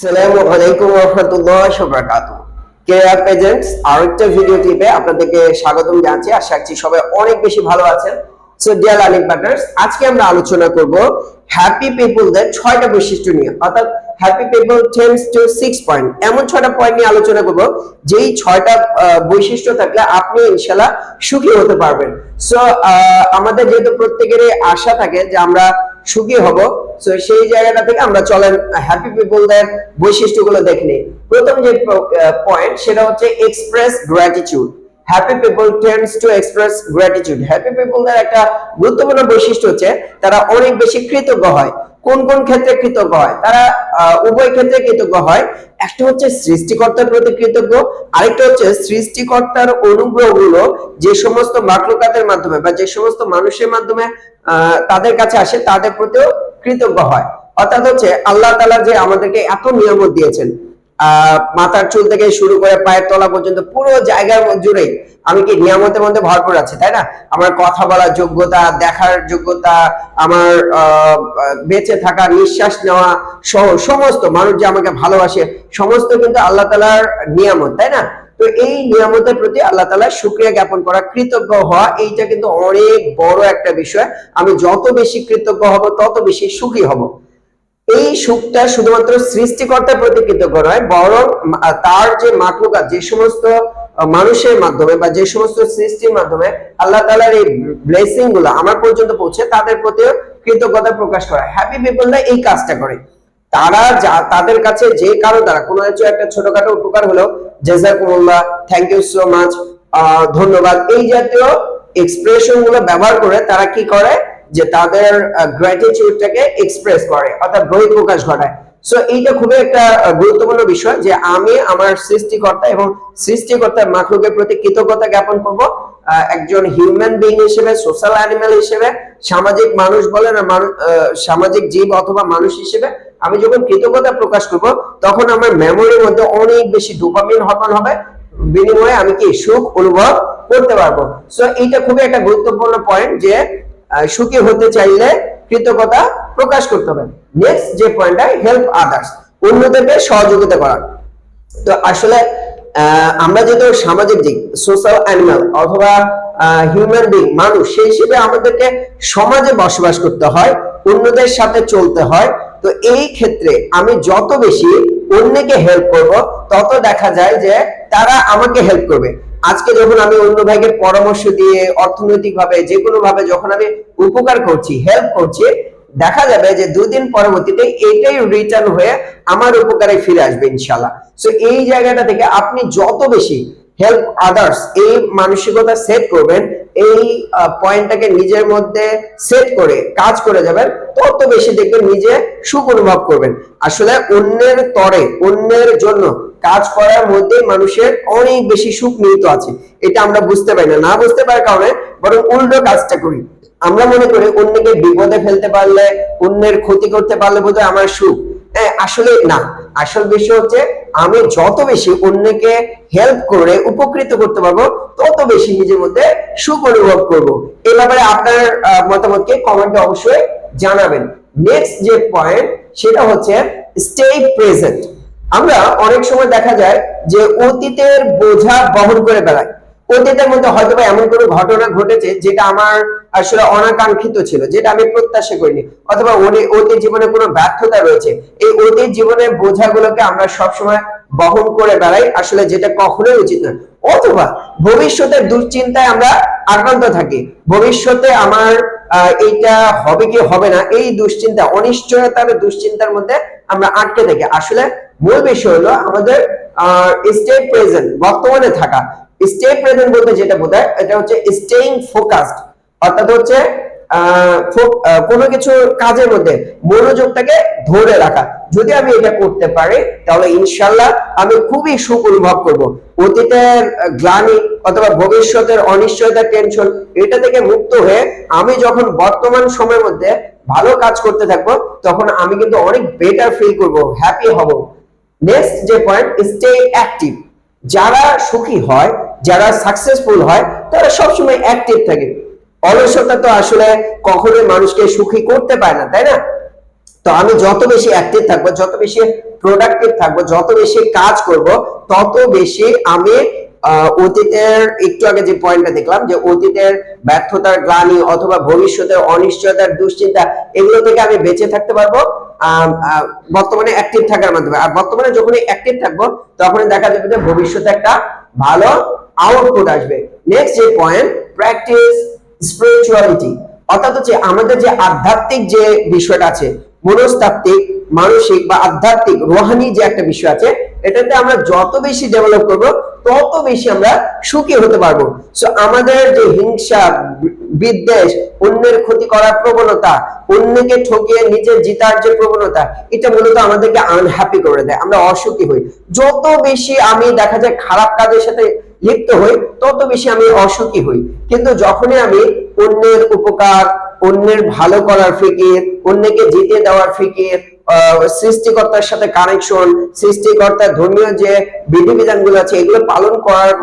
আসসালামু আলাইকুম ওয়া রাহমাতুল্লাহি ওয়া বারাকাতুহু। কেয়ার পেজেন্টস আরেকটা ভিডিও ক্লিপে আপনাদেরকে স্বাগতম জানাচ্ছি। আশা করছি সবাই অনেক বেশি ভালো আছেন। সো ডিয়ার লার্নিং পার্টনার্স, আজকে আমরা আলোচনা করব হ্যাপি পিপলদের 6টা বৈশিষ্ট্য নিয়ে, অর্থাৎ happy people tends two 6 point, এমন 6টা পয়েন্ট নিয়ে আলোচনা করব যেই 6টা বৈশিষ্ট্য থাকলে আপনি ইনশাআল্লাহ সুখী হতে পারবেন। সো আমাদের যেহেতু প্রত্যেকেরই আশা থাকে যে আমরা সুখী হব, সো সেই জায়গাটা থেকে আমরা চলেন হ্যাপি পিপলদের বৈশিষ্ট্যগুলো দেখে নিই। প্রথম যে পয়েন্ট সেটা হচ্ছে express gratitude. Happy people tends to express gratitude. হ্যাপি পিপলদের একটা গুরুত্বপূর্ণ বৈশিষ্ট্য হচ্ছে তারা অনেক বেশি কৃতজ্ঞ হয়। কোন কোন ক্ষেত্রে কৃতজ্ঞ হয়? তারা উভয় ক্ষেত্রে কৃতজ্ঞ হয়। একটা হচ্ছে সৃষ্টিকর্তার প্রতি কৃতজ্ঞ, আরেকটা হচ্ছে সৃষ্টিকর্তার অনুগ্রহগুলো যে সমস্ত মাখলুকাতের মাধ্যমে বা যে সমস্ত মানুষের মাধ্যমে তাদের কাছে আসে তাদের প্রতিও কৃতজ্ঞ হয়। অর্থাৎ হচ্ছে আল্লাহ তাআলা যে আমাদেরকে এত নিয়ামত দিয়েছেন, মাথার চুল থেকে শুরু করে পায়ের তলা পর্যন্ত পুরো জায়গার জুড়ে আমি কি নিয়ামতের মধ্যে ভরপুর আছে, তাই না? আমার কথা বলার যোগ্যতা, দেখার যোগ্যতা, আমার বেঁচে থাকা, নিঃশ্বাস নেওয়া সহ সমস্ত মানুষ যে আমাকে ভালোবাসে, সমস্ত কিন্তু আল্লাহ তাআলার নিয়ামত, তাই না? তো এই নিয়ামতের প্রতি আল্লাহ তাআলার শুকরিয়া জ্ঞাপন করা, কৃতজ্ঞ হওয়া, এইটা কিন্তু অনেক বড় একটা বিষয়। আমি যত বেশি কৃতজ্ঞ হব তত বেশি সুখী হব। এই সুখটা শুধুমাত্র সৃষ্টিকর্তার প্রতি কৃতজ্ঞ নয়, বরং তার যে মাখলুকাত, যে সমস্ত মানুষের মাধ্যমে বা যে সমস্ত সৃষ্টির মাধ্যমে আল্লাহ তাআলার এই ব্লেসিং গুলো আমার পর্যন্ত পৌঁছে তাদের প্রতিও কৃতজ্ঞতা প্রকাশ করা। হ্যাপি পিপলরা এই কাজটা করে। তারা তাদের কাছে যে কারো দ্বারা কোনো একটা ছোটখাটো উপকার হলো, জাযাকুমুল্লাহ, থ্যাংক ইউ সো মাচ, ধন্যবাদ, এই জাতীয় এক্সপ্রেশন গুলো ব্যবহার করে তারা কি করে যে তাদের গ্র্যাটিটিউডটাকে এক্সপ্রেস করে, অর্থাৎ বহিঃপ্রকাশ ঘটায়। সো এইটা খুবই একটা গুরুত্বপূর্ণ বিষয় যে আমি আমার সৃষ্টিকর্তা এবং সৃষ্টিকর্তার মাখলুকের প্রতি কৃতজ্ঞতা জ্ঞাপন করব। একজন হিউম্যান বিং হিসেবে, সোশ্যাল অ্যানিমেল হিসেবে, সামাজিক মানুষ বলেন, সামাজিক জীব অথবা মানুষ হিসেবে আমি যখন কৃতজ্ঞতা প্রকাশ করব তখন আমার মেমোরির মধ্যে অনেক বেশি ডোপামিন হরমোন হবে, বিনিময়ে আমি কি সুখ অনুভব করতে পারবো। সো এইটা খুবই একটা গুরুত্বপূর্ণ পয়েন্ট যে সুখী হতে চাইলে কৃতজ্ঞতা প্রকাশ করতে হবে। নেক্সট যে পয়েন্টটা, হেল্প আদার্স, অন্যদেরকে সহযোগিতা করা। তো আসলে আমরা যেহেতু সামাজিক দিক, সোশ্যাল অ্যানিমাল অথবা হিউম্যান বিং, মানুষ, সেই হিসেবে আমাদেরকে সমাজে বসবাস করতে হয়, অন্যদের সাথে চলতে হয়। তো এই ক্ষেত্রে আমি যত বেশি অন্যকে হেল্প করব তত দেখা যায় যে তারা আমাকে হেল্প করবে। আজকে যখন আমি অন্য ভাইকে পরামর্শ দিয়ে, অর্থনৈতিক ভাবে, যে কোনো ভাবে যখন আমি উপকার করছি, হেল্প করছি, দেখা যাবে যে দুদিন পরবর্তীতে এটাই রিটার্ন হয়ে আমার উপকারে ফিরে আসবে ইনশাআল্লাহ। সো এই জায়গাটা থেকে আপনি যত বেশি হেল্প আদার্স এই মানসিকতা সেট করবেন, এই পয়েন্টটাকে নিজের মধ্যে সেট করে কাজ করে যাবেন, তত বেশি দেখবেন নিজে সুখ অনুভব করবেন। আসলে অন্যের তরে, অন্যের জন্য কাজ করার মধ্যে মানুষের অনেক বেশি সুখ নিহিত আছে। এটা আমরা বুঝতে পারি না, বুঝতে পারার কারণে বরং উল্টো কাজটা করি। আমরা মনে করি অন্যকে বিপদে ফেলতে পারলে, অন্যের ক্ষতি করতে পারলে বোধহয় আমার সুখ। আসলে না, আসল বিষয় হচ্ছে আমি যত বেশি অন্যকে হেল্প করে উপকৃত করতে পারবো তত বেশি নিজের মধ্যে সুখ অনুভব করব। এই ব্যাপারে আপনার মতামতকে কমেন্টে অবশ্যই জানাবেন। নেক্সট যে পয়েন্ট সেটা হচ্ছে স্টে প্রেজেন্ট। আমরা অনেক সময় দেখা যায় যে অতীতের বোঝা বহন করে বেড়াই। অতীতের মধ্যে হয়তো এমন কোনো ঘটনা ঘটেছে যেটা আমার আসলে অনাকাঙ্ক্ষিত ছিল, যেটা আমি প্রত্যাশা করিনি, অথবা অতীত জীবনে কোনো ব্যর্থতা রয়েছে। এই অতীত জীবনের বোঝাগুলোকে আমরা সবসময় বহন করে বেড়াই, আসলে যেটা কখনোই উচিত নয়। অথবা ভবিষ্যতের দুশ্চিন্তায় আমরা আক্রান্ত থাকি, ভবিষ্যতে আমার এইটা হবে কি হবে না, এই দুশ্চিন্তা, অনিশ্চয়তার দুশ্চিন্তার মধ্যে আমরা আটকে থাকি। আসলে মূল বিষয় হলো আমাদের স্টে প্রেজেন্ট, বর্তমানে থাকা। স্টে প্রেজেন্ট বলতে যেটা বোঝায় এটা হচ্ছে স্টেইং ফোকাসড, অর্থাৎ হচ্ছে কোনো কিছু কাজের মধ্যে মনোযোগটাকে ধরে রাখা। যদি আমি এটা করতে পারি তাহলে ইনশাআল্লাহ আমি খুবই সুখ অনুভব করব। অতীতের গ্লানি অথবা ভবিষ্যতের অনিশ্চয়তা, টেনশন, এটা থেকে মুক্ত হয়ে আমি যখন বর্তমান সময়ের মধ্যে ভালো কাজ করতে থাকবো তখন আমি কিন্তু অনেক বেটার ফিল করব, হ্যাপি হব। নেক্সট যে পয়েন্ট, স্টে অ্যাক্টিভ। যারা সুখী হয়, যারা সাকসেসফুল হয়, তারা সবসময় অ্যাক্টিভ থাকে। অলসতা তো আসলে কখনোই মানুষকে সুখী করতে পারে না, তাই না? তো আমি যত বেশি অ্যাক্টিভ থাকবো, যত বেশি প্রোডাক্টিভ থাকবো, যত বেশি কাজ করব, তত বেশি আমি অতীতের, একটু আগে যে পয়েন্টটা দেখলাম যে অতীতের ব্যর্থতার গ্লানি অথবা ভবিষ্যতের অনিশ্চয়তার দুশ্চিন্তা, এগুলো থেকে আমি বেঁচে থাকতে পারবো বর্তমানে অ্যাক্টিভ থাকার মাধ্যমে। আর বর্তমানে যখনই অ্যাক্টিভ থাকবো তখনই দেখা যাবে যে ভবিষ্যতে একটা ভালো আউটপুট আসবে। নেক্সট যে পয়েন্ট, প্র্যাকটিস স্পিরিচুয়ালিটি, অর্থাৎ হচ্ছে আমাদের যে আধ্যাত্মিক যে বিষয়টা আছে, মনস্তাত্ত্বিক, মানসিক বা আধ্যাত্মিক রোহানি যে একটা বিষয় আছে, এটাতে আমরা যত বেশি ডেভেলপ করব তত বেশি আমরা সুখী হতে পারবো। সো আমাদের যে হিংসা, বিদ্বেষ, অন্যের ক্ষতি করার প্রবণতা, অন্যকে ঠকিয়ে নিজের জিতার যে প্রবণতা, এটা মূলত আমাদেরকে আনহ্যাপি করে দেয়, আমরা অসুখী হই। যত বেশি আমি দেখা যায় খারাপ কাজের সাথে লিপ্ত হই তত বেশি আমি অসুখী হই। কিন্তু যখনই আমি অন্যের উপকার, অন্যের ভালো করার ফিকির, অন্যকে জিতে দেওয়ার ফিকির, সৃষ্টিকর্তার সাথে কানেকশন, সৃষ্টিকর্তার ধর্মীয় যে বিধিবিধানগুলো আছে এগুলো পালন করার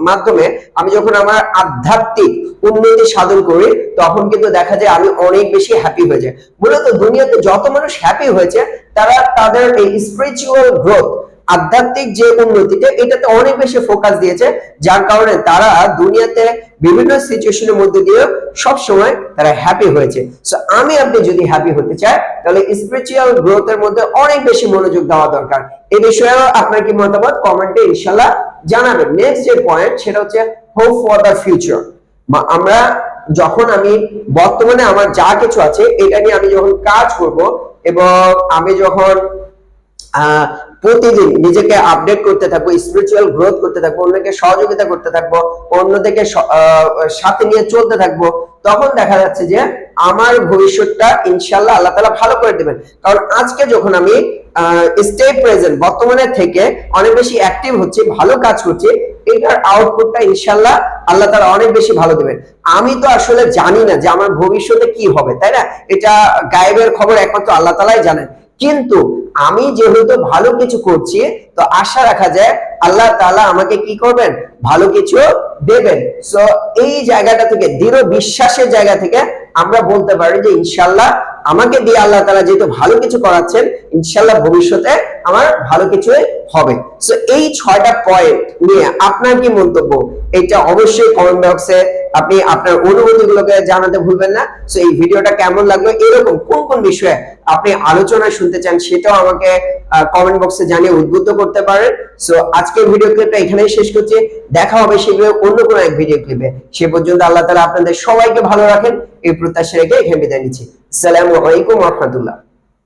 মাধ্যমে আমি যখন আমার আধ্যাত্মিক উন্নতি সাধন করি, তখন কিন্তু দেখা যায় আমি অনেক বেশি হ্যাপি হয়ে যাই। মূলত দুনিয়াতে যত মানুষ হ্যাপি হয়েছে তারা তাদের এই স্পিরিচুয়াল গ্রোথ, আধ্যাত্মিক যে উন্নতিতে, এটাতে অনেক বেশি ফোকাস দিয়েছে, যার কারণে তারা দুনিয়াতে বিভিন্ন সিচুয়েশনের মধ্যে দিয়ে সব সময় তারা হ্যাপি হয়েছে। সো আমি আপনি যদি হ্যাপি হতে চাই তাহলে স্পিরিচুয়াল গ্রোথের মধ্যে অনেক বেশি মনোযোগ দেওয়া দরকার। এই বিষয়েও আপনার কি মতামত কমেন্টে ইনশাআল্লাহ জানাবেন। নেক্সট যে পয়েন্ট সেটা হচ্ছে হোপ ফর দ্য ফিউচার। আমরা যখন আমি বর্তমানে আমার যা কিছু আছে এটা নিয়ে আমি যখন কাজ করব এবং আমি যখন প্রতিদিন নিজেকে আপডেট করতে থাকবো, স্পিরিচুয়াল গ্রোথ করতে থাকবো, অন্যকে সহযোগিতা করতে থাকবো, অন্যদেরকে সাথে নিয়ে চলতে থাকবো, তখন দেখা যাচ্ছে যে আমার ভবিষ্যৎটা ইনশাআল্লাহ আল্লাহ তাআলা ভালো করে দেবেন। কারণ আজকে যখন আমি স্টে প্রেজেন্ট, বর্তমানে থেকে অনেক বেশি অ্যাক্টিভ হচ্ছে, ভালো কাজ করছি, এটার আউটপুটটা ইনশাআল্লাহ আল্লাহ তাআলা অনেক বেশি ভালো দেবেন। আমি তো আসলে জানি না যে আমার ভবিষ্যতে কি হবে, তাই না? এটা গায়েবের খবর একমাত্র আল্লাহ তাআলাই জানেন। কিন্তু আমি যেহেতু ভালো কিছু করছি, তো আশা রাখা যায় আল্লাহ তাআলা আমাকে কি করবেন, ভালো কিছু দেবেন। সো এই জায়গাটা থেকে, দৃঢ় বিশ্বাসের জায়গা থেকে আমরা বলতে পারি যে ইনশাআল্লাহ আমাকে দিয়ে আল্লাহ তাআলা যেহেতু ভালো কিছু করাচ্ছেন, ইনশাআল্লাহ ভবিষ্যতে আমার ভালো কিছুই হবে। সো এই 6টা পয়েন্ট নিয়ে আপনার কি মন্তব্য, এটা অবশ্যই কমেন্ট বক্সে আপনি আপনার অনুভূতিগুলোকে জানাতে ভুলবেন না। সো এই ভিডিওটা কেমন লাগলো, এরকম কোন কোন বিষয়ে আপনি আলোচনা শুনতে চান সেটাও আমাকে কমেন্ট বক্সে জানিয়ে উদ্বুদ্ধ করতে পারেন। সো আজকের ভিডিও ক্লিপটা এখানেই শেষ করছি, দেখা হবে শীঘ্রই অন্য কোনো এক ভিডিও ক্লিপে। সে পর্যন্ত আল্লাহ তাআলা আপনাদের সবাইকে ভালো রাখেন এই প্রত্যাশা রেখে এখানে বিদায় নিচ্ছি। আসসালামু আলাইকুম ওয়া রাহমাতুল্লাহ।